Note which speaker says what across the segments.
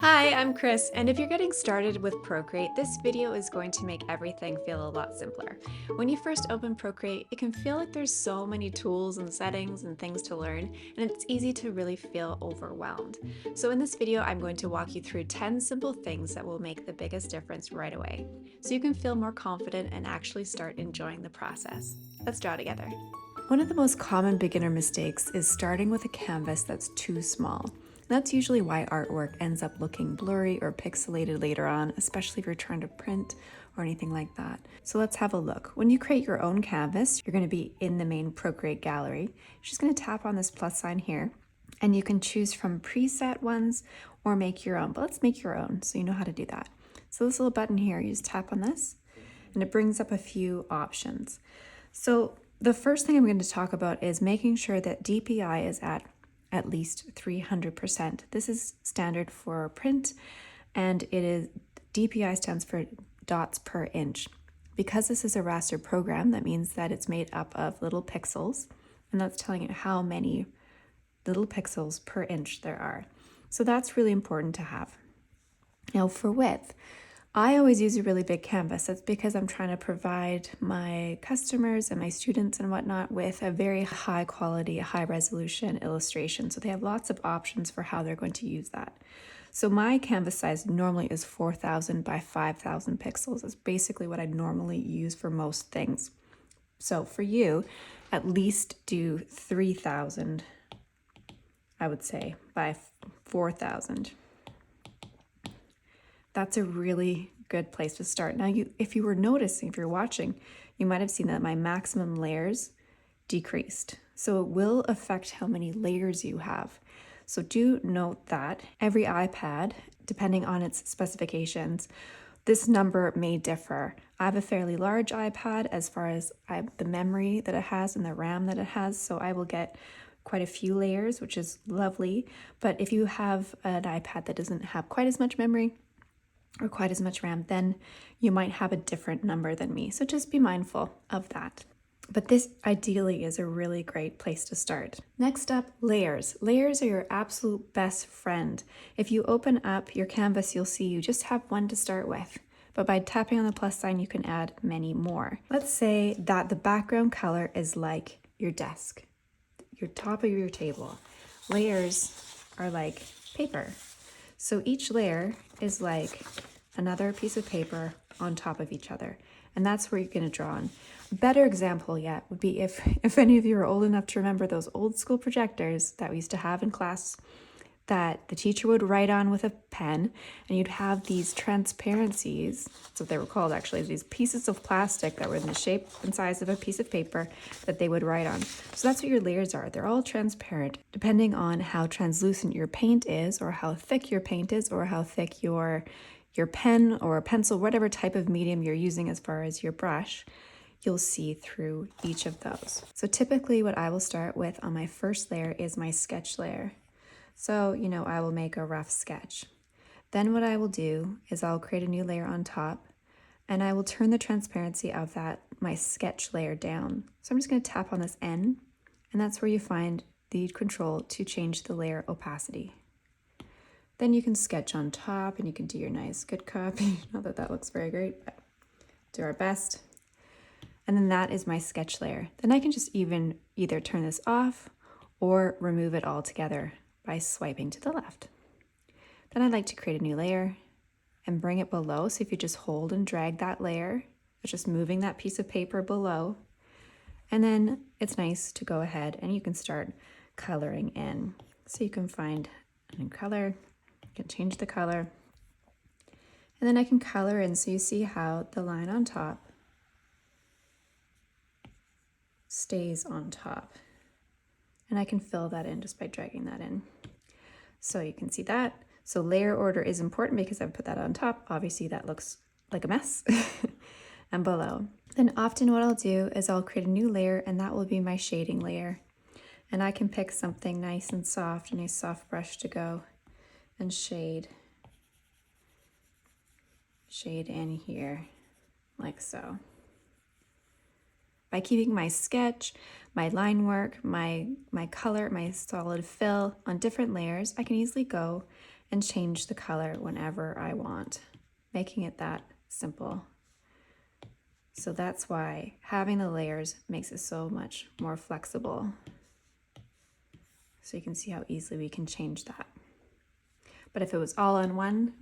Speaker 1: Hi, I'm Chris, and if you're getting started with Procreate, this video is going to make everything feel a lot simpler. When you first open Procreate, it can feel like there's so many tools and settings and things to learn, and it's easy to really feel overwhelmed. So in this video, I'm going to walk you through 10 simple things that will make the biggest difference right away, so you can feel more confident and actually start enjoying the process. Let's draw together. One of the most common beginner mistakes is starting with a canvas that's too small. That's usually why artwork ends up looking blurry or pixelated later on, especially if you're trying to print or anything like that. So let's have a look. When you create your own canvas, you're going to be in the main Procreate gallery. You're just going to tap on this plus sign here, and you can choose from preset ones or make your own. But let's make your own so you know how to do that. So this little button here, you just tap on this, and it brings up a few options. So the first thing I'm going to talk about is making sure that DPI is at least 300%. This is standard for print, and it is DPI stands for dots per inch. Because this is a raster program, that means that it's made up of little pixels, and that's telling you how many little pixels per inch there are. So that's really important to have. Now for width, I always use a really big canvas. That's because I'm trying to provide my customers and my students and whatnot with a very high quality, high resolution illustration. So they have lots of options for how they're going to use that. So my canvas size normally is 4,000 by 5,000 pixels. That's basically what I normally use for most things. So for you, at least do 3,000, I would say, by 4,000. That's a really good place to start. Now, if you were noticing, if you're watching, you might have seen that my maximum layers decreased. So it will affect how many layers you have. So do note that every iPad, depending on its specifications, this number may differ. I have a fairly large iPad as far as the memory that it has and the RAM that it has, so I will get quite a few layers, which is lovely. But if you have an iPad that doesn't have quite as much memory, or quite as much RAM, then you might have a different number than me. So just be mindful of that. But this ideally is a really great place to start. Next up, layers. Layers are your absolute best friend. If you open up your canvas, you'll see you just have one to start with. But by tapping on the plus sign, you can add many more. Let's say that the background color is like your desk, your top of your table. Layers are like paper. So each layer is like another piece of paper on top of each other. And that's where you're going to draw on. A better example yet would be if any of you are old enough to remember those old school projectors that we used to have in class that the teacher would write on with a pen, and you'd have these transparencies, that's what they were called actually, these pieces of plastic that were in the shape and size of a piece of paper that they would write on. So that's what your layers are. They're all transparent, depending on how translucent your paint is, or how thick your paint is, or how thick your pen or pencil, whatever type of medium you're using as far as your brush, you'll see through each of those. So typically what I will start with on my first layer is my sketch layer. So, I will make a rough sketch. Then what I will do is I'll create a new layer on top, and I will turn the transparency of my sketch layer down. So I'm just going to tap on this N, and that's where you find the control to change the layer opacity. Then you can sketch on top, and you can do your nice good copy. Not that that looks very great, but do our best. And then that is my sketch layer. Then I can just either turn this off or remove it altogether by swiping to the left. Then I'd like to create a new layer and bring it below. So if you just hold and drag that layer, it's just moving that piece of paper below. And then it's nice to go ahead and you can start coloring in. So you can find a new color, you can change the color, and then I can color in so you see how the line on top stays on top. And I can fill that in just by dragging that in. So you can see that. So layer order is important because I've put that on top. Obviously that looks like a mess. And below. Then often what I'll do is I'll create a new layer, and that will be my shading layer. And I can pick something nice and soft, a nice soft brush to go and shade in here like so. By keeping my sketch, my line work, my color, my solid fill on different layers, I can easily go and change the color whenever I want, making it that simple. So that's why having the layers makes it so much more flexible. So you can see how easily we can change that. But if it was all on one,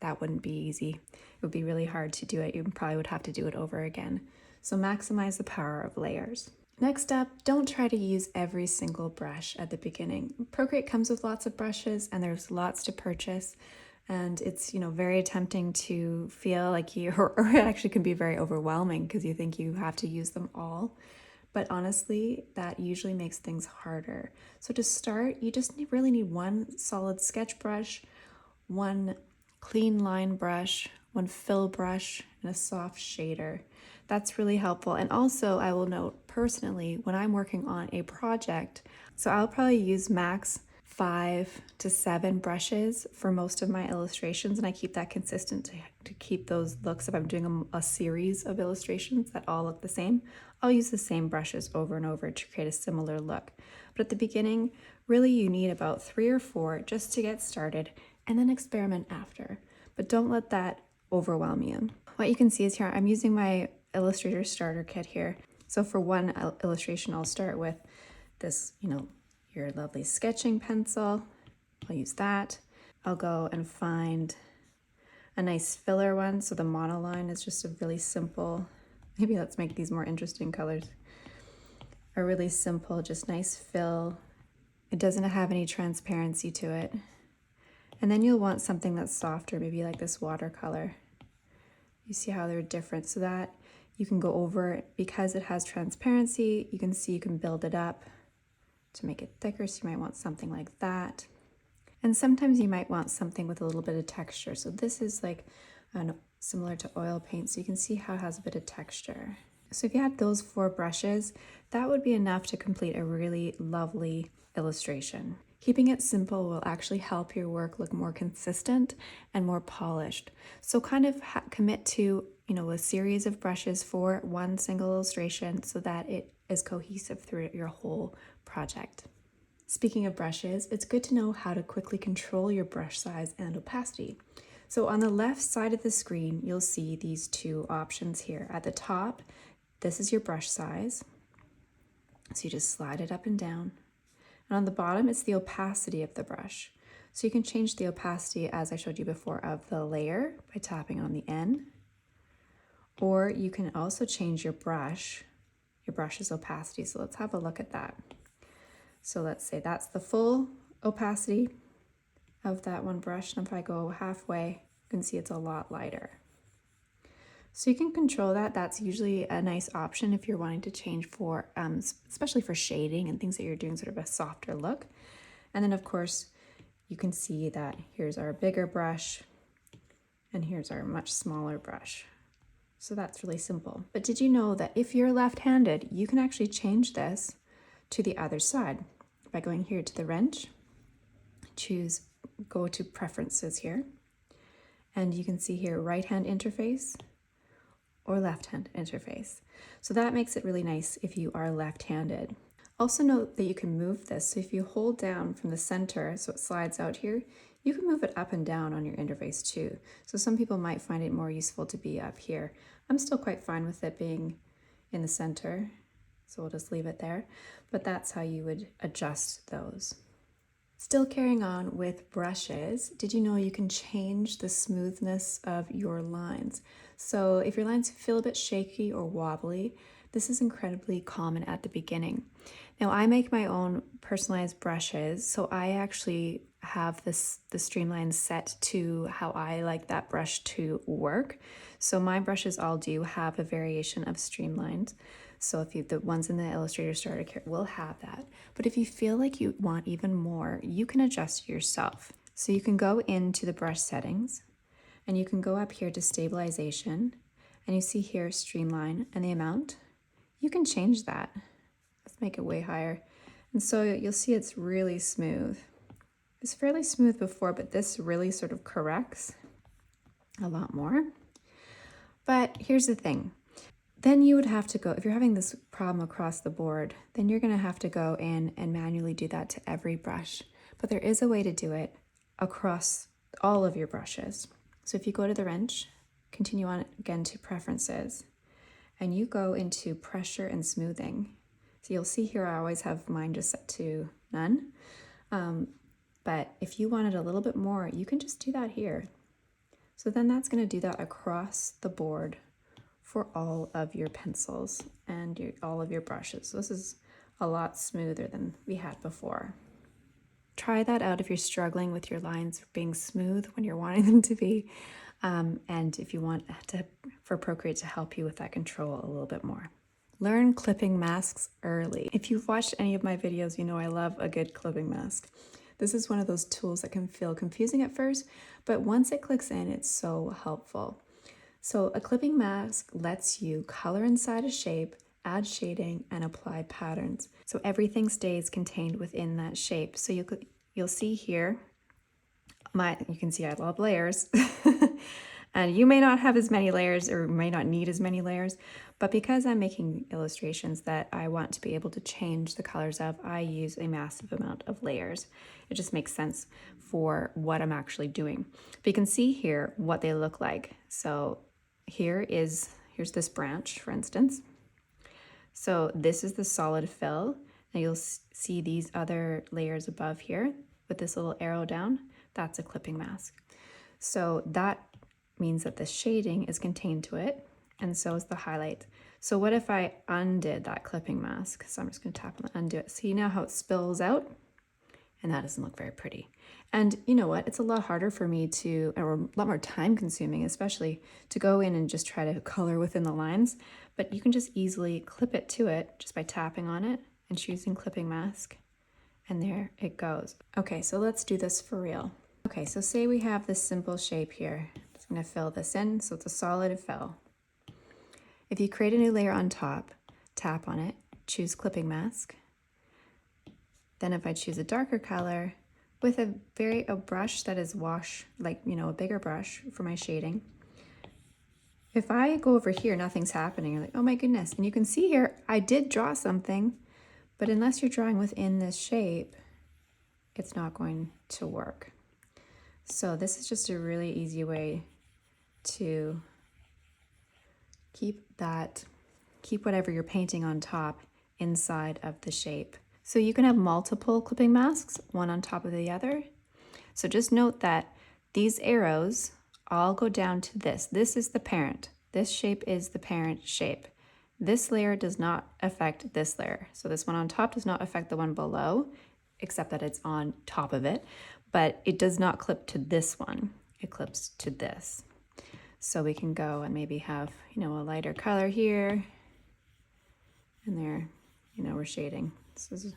Speaker 1: that wouldn't be easy. It would be really hard to do it. You probably would have to do it over again. So maximize the power of layers. Next up, don't try to use every single brush at the beginning. Procreate comes with lots of brushes and there's lots to purchase. And it's, very tempting to feel like or it actually can be very overwhelming because you think you have to use them all. But honestly, that usually makes things harder. So to start, you just really need one solid sketch brush, one clean line brush, one fill brush, and a soft shader. That's really helpful. And also, I will note personally, when I'm working on a project, so I'll probably use max 5 to 7 brushes for most of my illustrations, and I keep that consistent to keep those looks. If I'm doing a series of illustrations that all look the same, I'll use the same brushes over and over to create a similar look. But at the beginning, really you need about 3 or 4 just to get started, and then experiment after. But don't let that overwhelm you. What you can see is here, I'm using my Illustrator starter kit here. So for one illustration, I'll start with this, your lovely sketching pencil. I'll use that. I'll go and find a nice filler one. So the monoline is just a really simple, maybe let's make these more interesting colors. A really simple, just nice fill. It doesn't have any transparency to it. And then you'll want something that's softer, maybe like this watercolor. You see how they're different, so that you can go over it because it has transparency. You can see you can build it up to make it thicker, so you might want something like that. And sometimes you might want something with a little bit of texture. So this is like similar to oil paint, so you can see how it has a bit of texture. So if you had those 4 brushes, that would be enough to complete a really lovely illustration. Keeping it simple will actually help your work look more consistent and more polished. So kind of commit to, a series of brushes for one single illustration so that it is cohesive through your whole project. Speaking of brushes, it's good to know how to quickly control your brush size and opacity. So on the left side of the screen, you'll see these 2 options here. At the top, this is your brush size. So you just slide it up and down. And on the bottom, it's the opacity of the brush. So you can change the opacity, as I showed you before, of the layer by tapping on the N. Or you can also change your brush's opacity. So let's have a look at that. So let's say that's the full opacity of that one brush. And if I go halfway, you can see it's a lot lighter. So you can control that. That's usually a nice option if you're wanting to change for, especially for shading and things that you're doing sort of a softer look. And then of course, you can see that here's our bigger brush and here's our much smaller brush. So that's really simple. But did you know that if you're left-handed, you can actually change this to the other side by going here to the wrench, go to preferences here, and you can see here right-hand interface or left-hand interface. So that makes it really nice if you are left-handed. Also note that you can move this. So if you hold down from the center, so it slides out here, you can move it up and down on your interface too. So some people might find it more useful to be up here. I'm still quite fine with it being in the center, so we'll just leave it there. But that's how you would adjust those. Still carrying on with brushes, did you know you can change the smoothness of your lines? So if your lines feel a bit shaky or wobbly, this is incredibly common at the beginning. Now I make my own personalized brushes, so I actually have the Streamline set to how I like that brush to work. So my brushes all do have a variation of Streamlines. So if the ones in the Illustrator Starter Kit will have that. But if you feel like you want even more, you can adjust yourself. So you can go into the brush settings and you can go up here to stabilization and you see here Streamline and the amount. You can change that. Let's make it way higher. And so you'll see it's really smooth. It's fairly smooth before, but this really sort of corrects a lot more. But here's the thing. Then you would have to go, if you're having this problem across the board, then you're gonna have to go in and manually do that to every brush. But there is a way to do it across all of your brushes. So if you go to the wrench, continue on again to preferences, and you go into pressure and smoothing. So you'll see here I always have mine just set to none. But if you wanted a little bit more, you can just do that here. So then that's going to do that across the board for all of your pencils and all of your brushes. So this is a lot smoother than we had before. Try that out if you're struggling with your lines being smooth when you're wanting them to be. And if you want for Procreate to help you with that control a little bit more. Learn clipping masks early. If you've watched any of my videos, you know I love a good clipping mask. This is one of those tools that can feel confusing at first, but once it clicks in, it's so helpful. So a clipping mask lets you color inside a shape, add shading, and apply patterns. So everything stays contained within that shape. So you'll see here, you can see I love layers. And you may not have as many layers or may not need as many layers, but because I'm making illustrations that I want to be able to change the colors of, I use a massive amount of layers. It just makes sense for what I'm actually doing. But you can see here what they look like. So here's this branch, for instance. So this is the solid fill. And you'll see these other layers above here with this little arrow down. That's a clipping mask. So that means that the shading is contained to it, and so is the highlight. So what if I undid that clipping mask? So I'm just going to tap on the undo it. See now how it spills out? And that doesn't look very pretty. And you know what? It's a lot harder for me or a lot more time consuming, especially to go in and just try to color within the lines. But you can just easily clip it to it just by tapping on it and choosing clipping mask. And there it goes. Okay, so let's do this for real. Okay, so say we have this simple shape here. I'm going to fill this in, so it's a solid fill. If you create a new layer on top, tap on it, choose clipping mask. Then if I choose a darker color with a brush that is wash, like, a bigger brush for my shading. If I go over here, nothing's happening. You're like, oh my goodness. And you can see here, I did draw something, but unless you're drawing within this shape, it's not going to work. So this is just a really easy way to keep whatever you're painting on top inside of the shape. So you can have multiple clipping masks, one on top of the other. So just note that these arrows all go down to this. This is the parent. This shape is the parent shape. This layer does not affect this layer. So this one on top does not affect the one below, except that it's on top of it, but it does not clip to this one. It clips to this. So we can go and maybe have, a lighter color here, and there, we're shading. This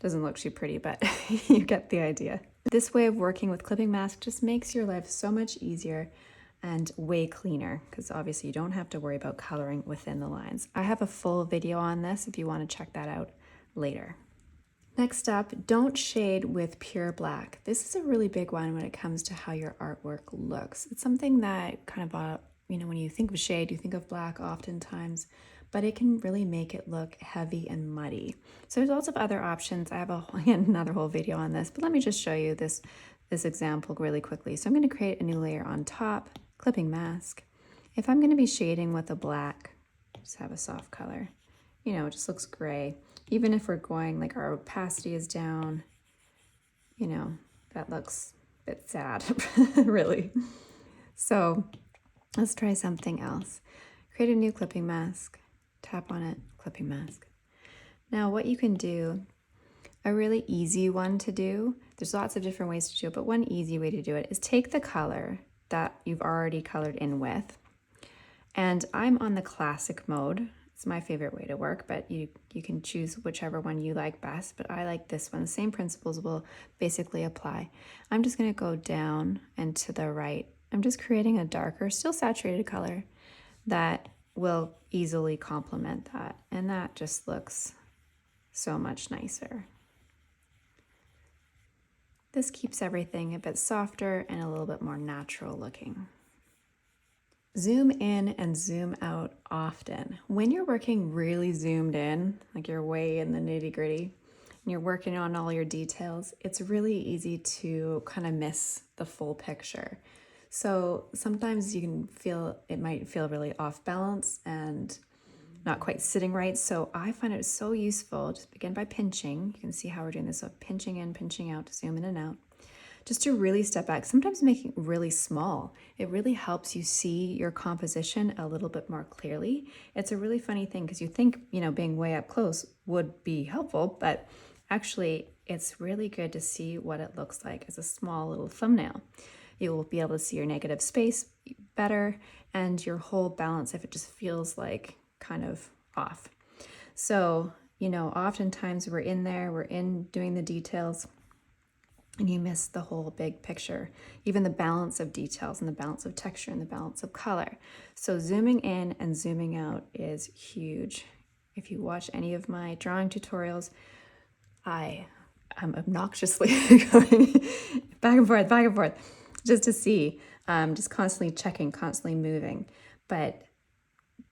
Speaker 1: doesn't look too pretty, but you get the idea. This way of working with clipping mask just makes your life so much easier and way cleaner, because obviously you don't have to worry about coloring within the lines. I have a full video on this if you want to check that out later. Next up, don't shade with pure black. This is a really big one when it comes to how your artwork looks. It's something that kind of, when you think of shade, you think of black oftentimes, but it can really make it look heavy and muddy. So there's lots of other options. I have another whole video on this, but let me just show you this example really quickly. So I'm going to create a new layer on top, clipping mask. If I'm going to be shading with a black, just have a soft color, it just looks gray. Even if we're going, like our opacity is down, that looks a bit sad, really. So let's try something else. Create a new clipping mask, tap on it, clipping mask. Now what you can do, a really easy one to do, there's lots of different ways to do it, but one easy way to do it is take the color that you've already colored in with, and I'm on the classic mode. It's my favorite way to work, but you can choose whichever one you like best, but I like this one. The same principles will basically apply. I'm just going to go down and to the right. I'm just creating a darker, still saturated color that will easily complement that, and that just looks so much nicer. This keeps everything a bit softer and a little bit more natural looking. Zoom in and zoom out often. When you're working really zoomed in, like you're way in the nitty-gritty, and you're working on all your details, it's really easy to kind of miss the full picture. So sometimes you can feel, it might feel really off balance and not quite sitting right. So I find it so useful. Just begin by pinching. You can see how we're doing this. So pinching in, pinching out, zoom in and out. Just to really step back, sometimes making it really small. It really helps you see your composition a little bit more clearly. It's a really funny thing because you think, being way up close would be helpful, but actually it's really good to see what it looks like as a small little thumbnail. You will be able to see your negative space better and your whole balance if it just feels like kind of off. So, oftentimes we're in doing the details, and you miss the whole big picture, even the balance of details and the balance of texture and the balance of color. So zooming in and zooming out is huge. If you watch any of my drawing tutorials, I am obnoxiously going back and forth, just to see, just constantly checking, constantly moving. But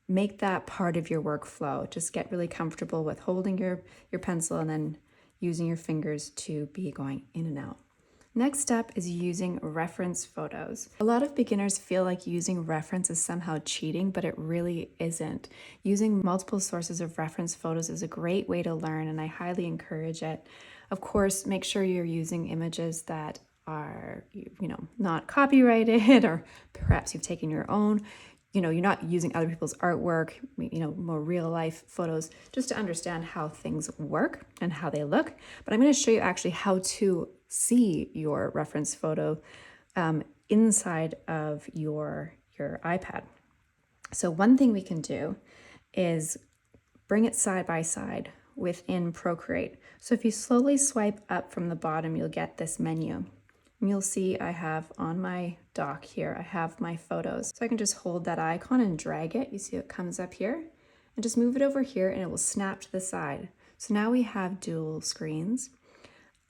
Speaker 1: make that part of your workflow. Just get really comfortable with holding your pencil and then using your fingers to be going in and out. Next step is using reference photos. A lot of beginners feel like using reference is somehow cheating, but it really isn't. Using multiple sources of reference photos is a great way to learn, and I highly encourage it. Of course, make sure you're using images that are, not copyrighted, or perhaps you've taken your own. You're not using other people's artwork, more real life photos, just to understand how things work and how they look. But I'm going to show you actually how to see your reference photo inside of your iPad. So one thing we can do is bring it side by side within Procreate. So if you slowly swipe up from the bottom, you'll get this menu. And you'll see I have on my dock here, I have my photos. So I can just hold that icon and drag it. You see it comes up here, and just move it over here and it will snap to the side. So now we have dual screens.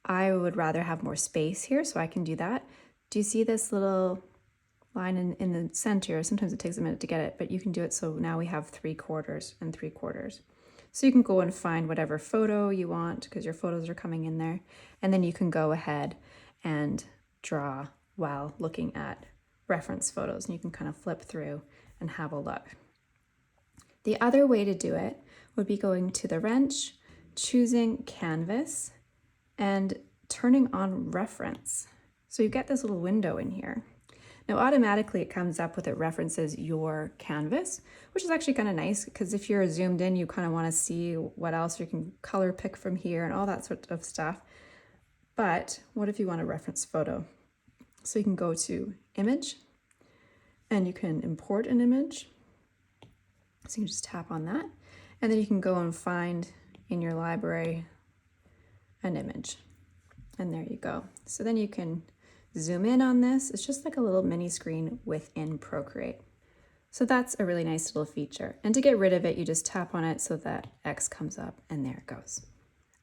Speaker 1: I would rather have more space here, so I can do that. Do you see this little line in the center? Sometimes it takes a minute to get it, but you can do it so now we have 3/4 and 3/4. So you can go and find whatever photo you want because your photos are coming in there. And then you can go ahead and draw while looking at reference photos, and you can kind of flip through and have a look. The other way to do it would be going to the wrench, choosing canvas, and turning on reference. So you get this little window in here. Now automatically it comes up with, it references your canvas, which is actually kind of nice because if you're zoomed in, you kind of want to see what else you can color pick from here and all that sort of stuff. But what if you want a reference photo? So you can go to image and you can import an image. So you can just tap on that, and then you can go and find in your library an image. And there you go. So then you can zoom in on this. It's just like a little mini screen within Procreate. So that's a really nice little feature. And to get rid of it, you just tap on it so that X comes up, and there it goes.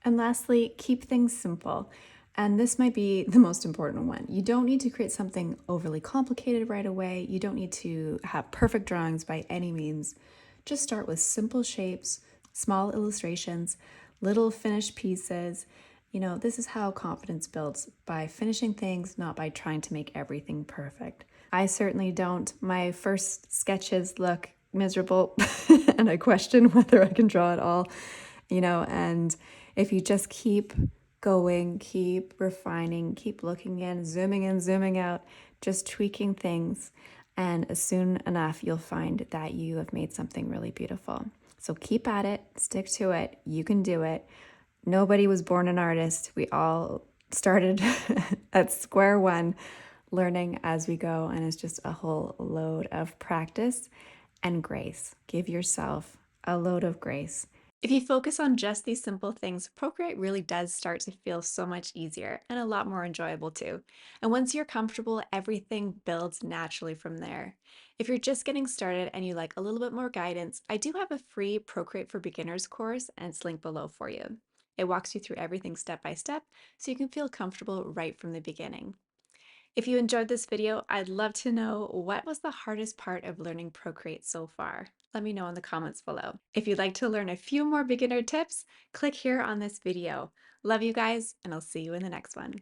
Speaker 1: And lastly, keep things simple. And this might be the most important one. You don't need to create something overly complicated right away. You don't need to have perfect drawings by any means. Just start with simple shapes, small illustrations, little finished pieces. This is how confidence builds, by finishing things, not by trying to make everything perfect. I certainly don't. My first sketches look miserable and I question whether I can draw at all, and if you just keep going, keep refining, keep looking in, zooming out, just tweaking things, and soon enough, you'll find that you have made something really beautiful. So keep at it, stick to it, you can do it. Nobody was born an artist. We all started at square one, learning as we go, and it's just a whole load of practice and grace. Give yourself a load of grace. If you focus on just these simple things, Procreate really does start to feel so much easier and a lot more enjoyable too. And once you're comfortable, everything builds naturally from there. If you're just getting started and you like a little bit more guidance, I do have a free Procreate for Beginners course, and it's linked below for you. It walks you through everything step by step so you can feel comfortable right from the beginning. If you enjoyed this video, I'd love to know, what was the hardest part of learning Procreate so far? Let me know in the comments below. If you'd like to learn a few more beginner tips, click here on this video. Love you guys, and I'll see you in the next one.